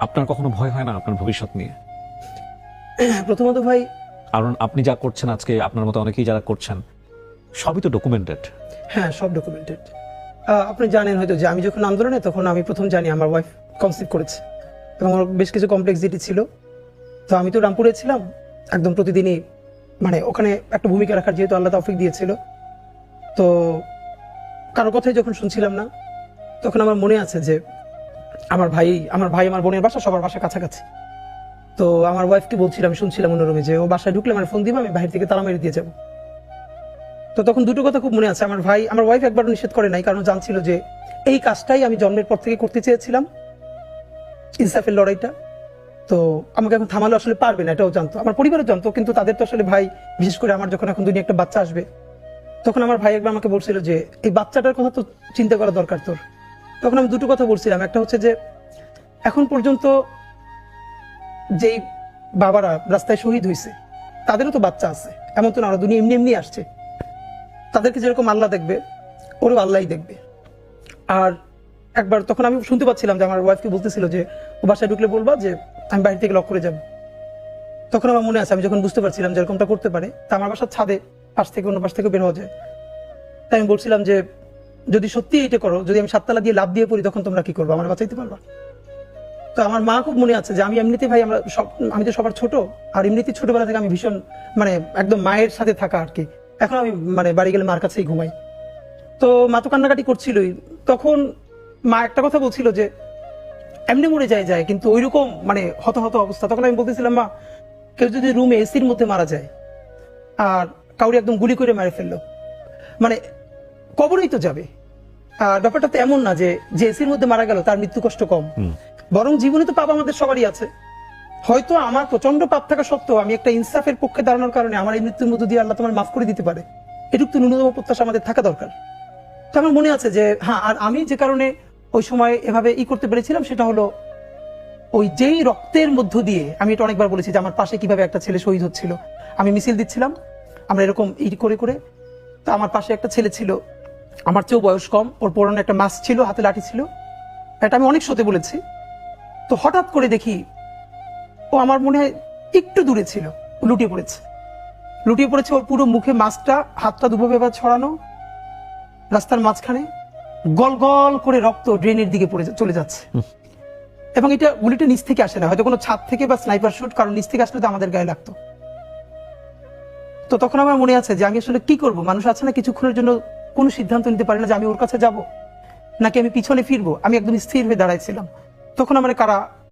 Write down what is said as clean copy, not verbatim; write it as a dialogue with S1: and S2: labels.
S1: আপনার কখনো ভয় হয় না আপনার ভবিষ্যৎ নিয়ে?
S2: প্রথমত ভাই,
S1: কারণ আপনি যা করছেন আজকে, আপনার মতো অনেকেই যারা করছেন, সবই তো ডকুমেন্টেড।
S2: হ্যাঁ, সব ডকুমেন্টেড। আপনি জানেন হয়তো যে আমি যখন আন্দোলনে, তখন আমি প্রথম জানি আমার ওয়াইফ কনসিভ করেছে, এবং আমার বেশ কিছু কমপ্লেক্সিটি ছিল। তো আমি তো রামপুরে ছিলাম, একদম প্রতিদিনই মানে ওখানে একটা ভূমিকা রাখার যেহেতু আল্লাহ তৌফিক দিয়েছিল, তো কারো কথাই যখন শুনছিলাম না, তখন আমার মনে আছে যে আমার ভাই আমার বোনের বাসা, সবার বাসা কাছাকাছি। তো আমার ওয়াইফকে বলছিলাম, শুনছিলাম অন্য রুমে, যে ও বাসায় ঢুকলে আমার ফোন দিবে, আমি বাহির থেকে তালা মেরে দিয়ে যাবো। তো তখন দুটো কথা খুব মনে আছে। আমার ওয়াইফ একবার নিষেধ করে নাই, কারণ জানছিল যে এই কাজটাই আমি জন্মের পর থেকে করতে চেয়েছিলাম, ইনসাফের লড়াইটা। তো আমাকে এখন থামালো আসলে পারবে না, এটাও জানতো, আমার পরিবারও জানতো, কিন্তু তাদের তো আসলে ভাই, বিশেষ করে আমার যখন এখন দুনিয়া একটা বাচ্চা আসবে, তখন আমার ভাই একবার আমাকে বলছিল যে এই বাচ্চাটার কথা তো চিন্তা করা দরকার তোর। তখন আমি দুটো কথা বলছিলাম, একটা হচ্ছে যে এখন পর্যন্ত যেই বাবারা রাস্তায় শহীদ হয়েছে, তাদেরও তো বাচ্চা আছে, এমন তো না দুনিয়া এমনি এমনি আসছে। তাদেরকে যেরকম আল্লাহ দেখবে, ওরও আল্লাহই দেখবে। আর একবার তখন আমি শুনতে পাচ্ছিলাম যে আমার ওয়াইফকে বলতেছিল যে ও বাসায় ঢুকলে বলবা যে আমি বাইরে থেকে লক করে যাব। তখন আমার মনে আছে, আমি যখন বুঝতে পারছিলাম যে এরকমটা করতে পারে, তা আমার বাসার ছাদে পাশ থেকে অন্য পাশ থেকে বের হওয়া যায়। তাই আমি বলছিলাম যে যদি সত্যি এটা করো, যদি আমি 7 তালা দিয়ে লাভ দিয়ে পড়ি, তখন তোমরা কি করবো, আমার বাঁচাইতে পারবা? তো আমার মা খুব মনে আছে যে আমি এমনিতে ভাই, আমি তো সবার ছোট, আর এমনিতে ছোটবেলা থেকে আমি ভীষণ মানে একদম মায়ের সাথে থাকা আর কি। এখন আমি মানে বাড়ি গেলে মার কাছেই ঘুমাই। তো মা তো কান্নাকাটি করছিলই। তখন মা একটা কথা বলছিল যে এমনি মরে যায়, কিন্তু ওইরকম মানে হত অবস্থা। তখন আমি বলতেছিলাম, মা, কেউ যদি রুমে এসির মধ্যে মারা যায় আর কাউরি একদম গুলি করে মেরে ফেললো, মানে কবরেই তো যাবে। আর ব্যাপারটা তো এমন না যে এসির মধ্যে মারা গেল তার মৃত্যু কষ্ট কম, বরং জীবনে তো পাপ আমাদের সবারই আছে। হয়তো আমার প্রচন্ড পাপ থাকা সত্ত্বেও আমি একটা ইনসাফের পক্ষে দাঁড়ানোর কারণে আমার এই মৃত্যুর মধ্য দিয়ে আল্লাহ তোমার মাফ করে দিতে পারে, এটুকু তো ন্যূনতম প্রত্যাশা আমাদের থাকা দরকার। তো আমার মনে আছে যে হ্যাঁ, আর আমি যে কারণে ওই সময় এভাবে করতে পেরেছিলাম, সেটা হলো ওই যেই রক্তের মধ্য দিয়ে, আমি এটা অনেকবার বলেছি যে আমার পাশে কিভাবে একটা ছেলে শহীদ হচ্ছিল, আমি মিছিল দিচ্ছিলাম, আমরা এরকম করে। তো আমার পাশে একটা ছেলে ছিল, আমার চেয়েও বয়স কম, ওর পরনে একটা মাস্ক ছিল, হাতে লাঠি ছিল। এটা আমি অনেক শোতে বলেছি। তো হঠাৎ করে দেখি ও আমার মনে হয় একটু দূরে ছিল, লুটিয়ে পড়েছে। ওর পুরো মুখে মাস্কটা, হাতটা দুভাবে এবার ছড়ানো, রাস্তার মাঝখানে গল গল করে রক্ত ড্রেনের দিকে চলে যাচ্ছে। এবং এটা গুলিটা নিচ থেকে আসে না, হয়তো কোনো ছাদ থেকে বা স্নাইপার শুট, কারণ নিচ থেকে আসলে তো আমাদের গায়ে লাগতো। তো তখন আমার মনে আছে যে আমি আসলে কি করব। মানুষ আছে না, কিছুক্ষণের জন্য কোনো সিদ্ধান্ত নিতে পারে না যে আমি ওর কাছে যাব নাকি আমি পিছনে ফিরবো। আমি একদম স্থির হয়ে দাঁড়াইছিলাম। তখন আমার কারা